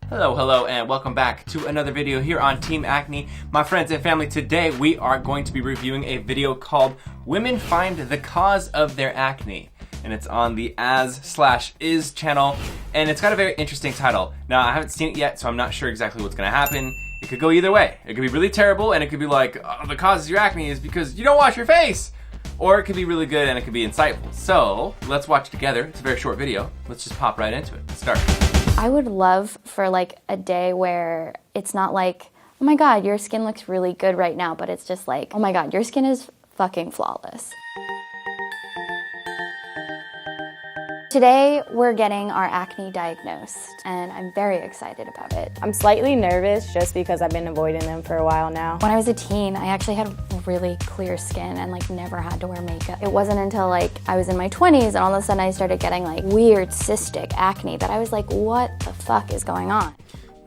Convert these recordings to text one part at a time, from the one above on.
Hello, and welcome back to another video here on Team Acne. My friends and family, today we are going to be reviewing a video called Women Find the Cause of Their Acne. And it's on the As/Is channel, and it's got a very interesting title. Now, I haven't seen it yet, so I'm not sure exactly what's gonna happen. It could go either way. It could be really terrible, and it could be like, oh, the cause of your acne is because you don't wash your face. Or it could be really good and it could be insightful. So, let's watch it together. It's a very short video. Let's just pop right into it. Let's start. I would love for like a day where it's not like, oh my god, your skin looks really good right now, but it's just like, oh my god, your skin is fucking flawless. Today, we're getting our acne diagnosed, and I'm very excited about it. I'm slightly nervous just because I've been avoiding them for a while now. When I was a teen, I actually had really clear skin and like never had to wear makeup. It wasn't until like I was in my 20s and all of a sudden I started getting like weird cystic acne that I was like, what the fuck is going on?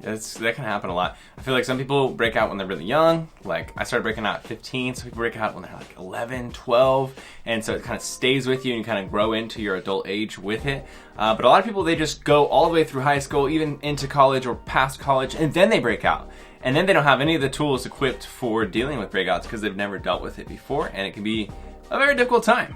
That can happen a lot. I feel like some people break out when they're really young. Like, I started breaking out at 15, so people break out when they're like 11, 12, and so it kind of stays with you and you kind of grow into your adult age with it. But a lot of people, they just go all the way through high school, even into college or past college, and then they break out. And then they don't have any of the tools equipped for dealing with breakouts because they've never dealt with it before, and it can be a very difficult time.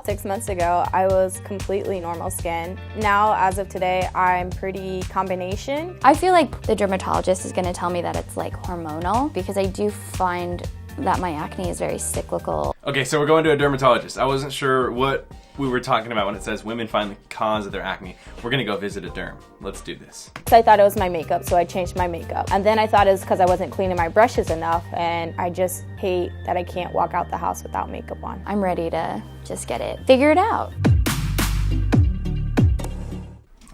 6 months ago, I was completely normal skin. Now, as of today, I'm pretty combination. I feel like the dermatologist is going to tell me that it's like hormonal because I do find that my acne is very cyclical. Okay, so we're going to a dermatologist. I wasn't sure what we were talking about when it says women find the cause of their acne. We're gonna go visit a derm. Let's do this. So I thought it was my makeup, so I changed my makeup. And then I thought it was because I wasn't cleaning my brushes enough, and I just hate that I can't walk out the house without makeup on. I'm ready to just get it figured out.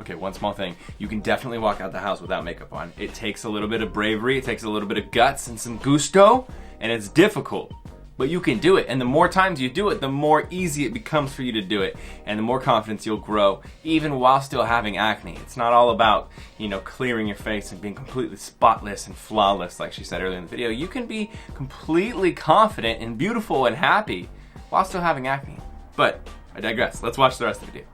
Okay, one small thing. You can definitely walk out the house without makeup on. It takes a little bit of bravery, it takes a little bit of guts and some gusto, and it's difficult. But you can do it, and the more times you do it, the more easy it becomes for you to do it, and the more confidence you'll grow, even while still having acne. It's not all about, clearing your face and being completely spotless and flawless, like she said earlier in the video. You can be completely confident and beautiful and happy while still having acne. But I digress. Let's watch the rest of the video.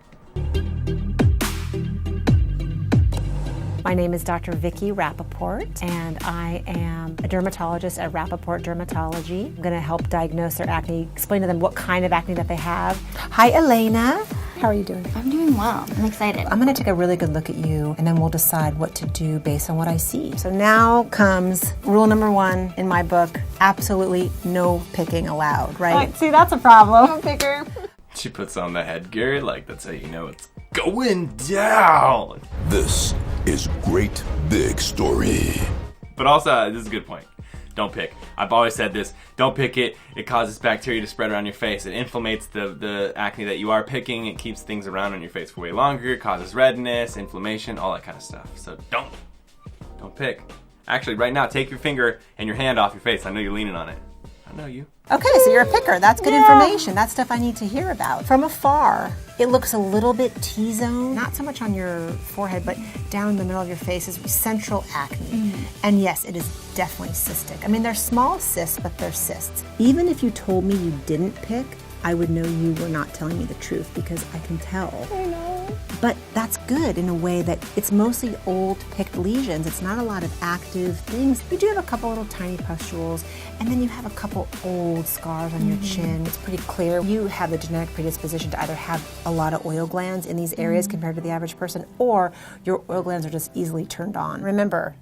My name is Dr. Vicki Rappaport, and I am a dermatologist at Rappaport Dermatology. I'm going to help diagnose their acne, explain to them what kind of acne that they have. Hi, Elena. How are you doing? I'm doing well. I'm excited. I'm going to take a really good look at you, and then we'll decide what to do based on what I see. So now comes rule number 1 in my book: absolutely no picking allowed, right? See, that's a problem. I'm a picker. She puts on the headgear, like that's how you know it's going down. This is Great Big Story. But also, this is a good point. Don't pick. I've always said this. Don't pick it. It causes bacteria to spread around your face. It inflammates the acne that you are picking. It keeps things around on your face for way longer. It causes redness, inflammation, all that kind of stuff. So don't pick. Actually, right now, take your finger and your hand off your face. I know you're leaning on it. I know you. Okay, so you're a picker. That's good information. That's stuff I need to hear about. From afar, it looks a little bit T-zone, not so much on your forehead, but down in the middle of your face is central acne. And yes, it is definitely cystic. I mean, they're small cysts, but they're cysts. Even if you told me you didn't pick, I would know you were not telling me the truth because I can tell. I know. But that's good in a way that it's mostly old picked lesions. It's not a lot of active things. You do have a couple little tiny pustules, and then you have a couple old scars on your chin. It's pretty clear. You have the genetic predisposition to either have a lot of oil glands in these areas compared to the average person, or your oil glands are just easily turned on. Remember,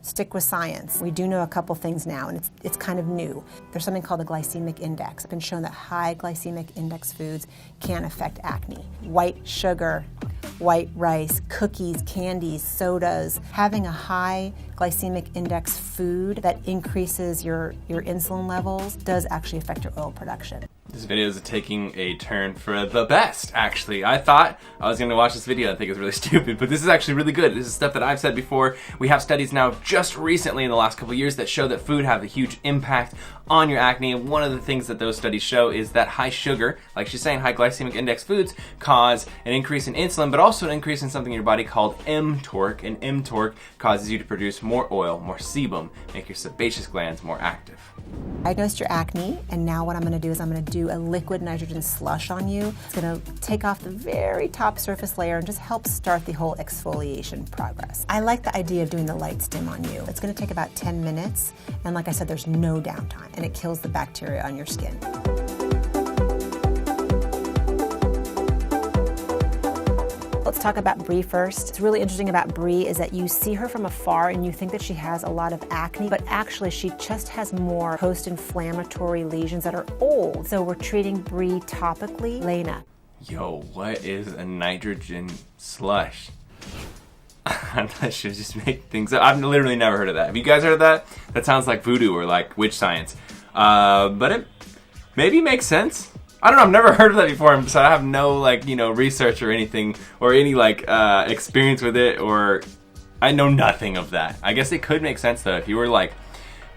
stick with science. We do know a couple things now, and it's kind of new. There's something called the glycemic index. It's been shown that high glycemic index foods can affect acne. White sugar, white rice, cookies, candies, sodas. Having a high glycemic index food that increases your insulin levels does actually affect your oil production. This video is taking a turn for the best, actually. I thought I was going to watch this video and think it was really stupid, but this is actually really good. This is stuff that I've said before. We have studies now just recently in the last couple of years that show that food have a huge impact on your acne, and one of the things that those studies show is that high sugar, like she's saying, high glycemic index foods cause an increase in insulin, but also an increase in something in your body called mTORC, and mTORC causes you to produce more oil, more sebum, make your sebaceous glands more active. I diagnosed your acne, and now what I'm going to do is I'm going to do a liquid nitrogen slush on you. It's going to take off the very top surface layer and just help start the whole exfoliation progress. I like the idea of doing the light stim on you. It's going to take about 10 minutes, and like I said, there's no downtime, and it kills the bacteria on your skin. Let's talk about Bree first. What's really interesting about Bree is that you see her from afar and you think that she has a lot of acne, but actually she just has more post-inflammatory lesions that are old. So we're treating Bree topically. Lena. Yo, what is a nitrogen slush? I should just make things up. I've literally never heard of that. Have you guys heard of that? That sounds like voodoo or like witch science. But it maybe makes sense. I don't know, I've never heard of that before, so I have no, like, you know, research or anything, or any, like, experience with it, or I know nothing of that. I guess it could make sense, though, if you were, like,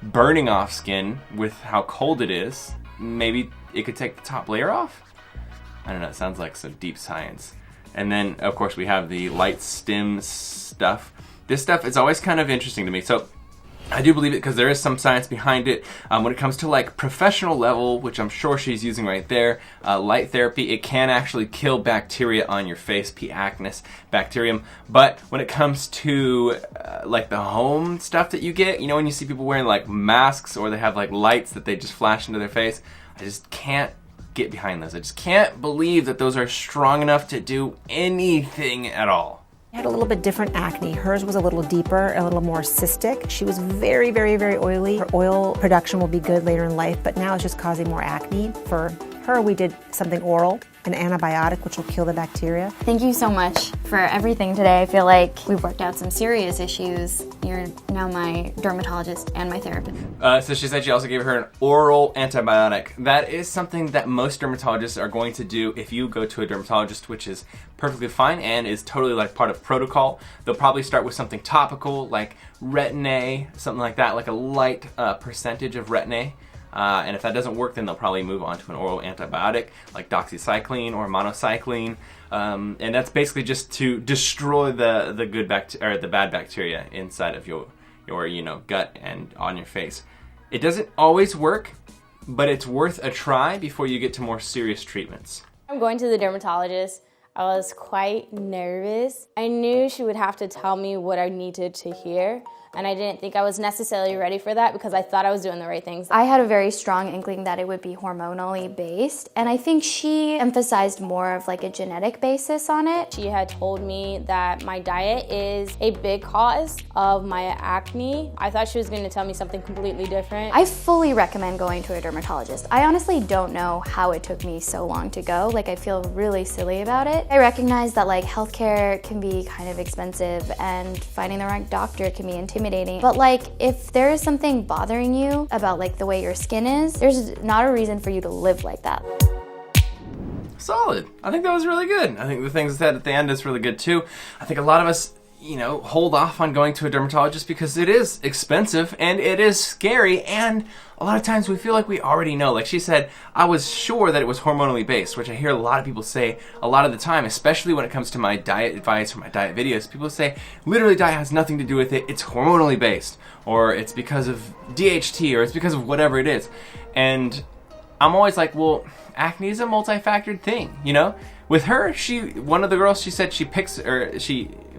burning off skin with how cold it is, maybe it could take the top layer off? I don't know, it sounds like some deep science. And then, of course, we have the light stim stuff. This stuff is always kind of interesting to me, so I do believe it because there is some science behind it. When it comes to like professional level, which I'm sure she's using right there, light therapy, it can actually kill bacteria on your face, P. acnes bacterium. But when it comes to like the home stuff that you get, you know, when you see people wearing like masks or they have like lights that they just flash into their face, I just can't get behind those. I just can't believe that those are strong enough to do anything at all. She had a little bit different acne. Hers was a little deeper, a little more cystic. She was very, very, very oily. Her oil production will be good later in life, but now it's just causing more acne. For her, we did something oral, an antibiotic, which will kill the bacteria. Thank you so much for everything today. I feel like we've worked out some serious issues. You're now my dermatologist and my therapist. So she said she also gave her an oral antibiotic. That is something that most dermatologists are going to do if you go to a dermatologist, which is perfectly fine and is totally like part of protocol. They'll probably start with something topical like Retin-A, something like that, like a light percentage of Retin-A. And if that doesn't work, then they'll probably move on to an oral antibiotic like doxycycline or monocycline, and that's basically just to destroy the good bacteria or the bad bacteria inside of your you know, gut and on your face. It doesn't always work, but it's worth a try before you get to more serious treatments. I'm going to the dermatologist. I was quite nervous. I knew she would have to tell me what I needed to hear, and I didn't think I was necessarily ready for that because I thought I was doing the right things. I had a very strong inkling that it would be hormonally based, and I think she emphasized more of like a genetic basis on it. She had told me that my diet is a big cause of my acne. I thought she was going to tell me something completely different. I fully recommend going to a dermatologist. I honestly don't know how it took me so long to go. Like, I feel really silly about it. I recognize that like healthcare can be kind of expensive and finding the right doctor can be intimidating. But like, if there is something bothering you about like the way your skin is, there's not a reason for you to live like that. Solid. I think that was really good. I think the things said at the end is really good too. I think a lot of us, you know, hold off on going to a dermatologist because it is expensive and it is scary, and a lot of times we feel like we already know. Like she said, I was sure that it was hormonally based, which I hear a lot of people say a lot of the time, especially when it comes to my diet advice or my diet videos. People say, literally diet has nothing to do with it, it's hormonally based, or it's because of DHT, or it's because of whatever it is. And I'm always like, well, acne is a multi-factored thing, you know? With her, one of the girls, she said she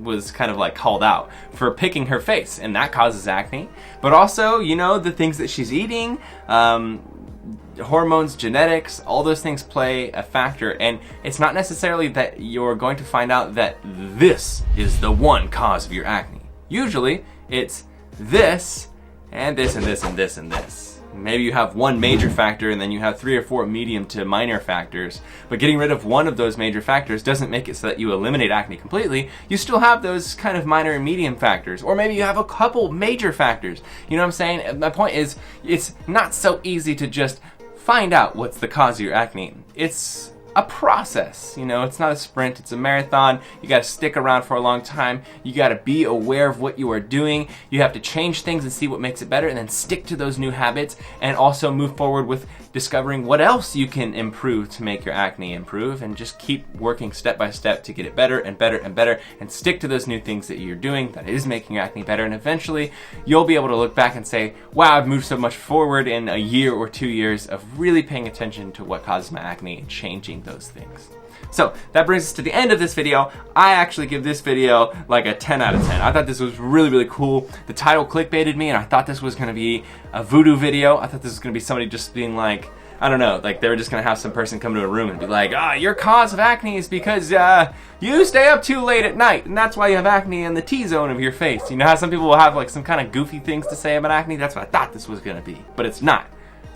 was kind of like called out for picking her face, and that causes acne. But also, you know, the things that she's eating, hormones, genetics, all those things play a factor. And it's not necessarily that you're going to find out that this is the one cause of your acne. Usually, it's this, and this, and this, and this, and this. Maybe you have one major factor and then you have 3 or 4 medium to minor factors, but getting rid of one of those major factors doesn't make it so that you eliminate acne completely. You still have those kind of minor and medium factors, or maybe you have a couple major factors. You know what I'm saying? My point is, it's not so easy to just find out what's the cause of your acne. It's a process. You know, it's not a sprint, it's a marathon. You gotta stick around for a long time. You gotta be aware of what you are doing. You have to change things and see what makes it better, and then stick to those new habits, and also move forward with discovering what else you can improve to make your acne improve, and just keep working step by step to get it better and better and better, and stick to those new things that you're doing that is making your acne better, and eventually you'll be able to look back and say, wow, I've moved so much forward in a year or 2 years of really paying attention to what causes my acne and changing those things. So that brings us to the end of this video. I actually give this video like a 10 out of 10. I thought this was really, really cool. The title clickbaited me, and I thought this was gonna be a voodoo video. I thought this was gonna be somebody just being like, I don't know, like they were just gonna have some person come to a room and be like, your cause of acne is because you stay up too late at night, and that's why you have acne in the T-zone of your face. You know how some people will have like some kind of goofy things to say about acne? That's what I thought this was gonna be, but it's not.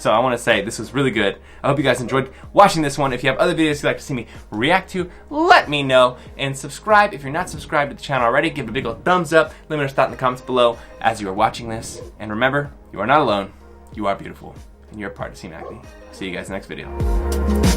So I want to say this was really good. I hope you guys enjoyed watching this one. If you have other videos you'd like to see me react to, let me know. And subscribe if you're not subscribed to the channel already. Give it a big old thumbs up. Let me know your thought in the comments below as you are watching this. And remember, you are not alone. You are beautiful. And you're a part of Team Acne. See you guys in the next video.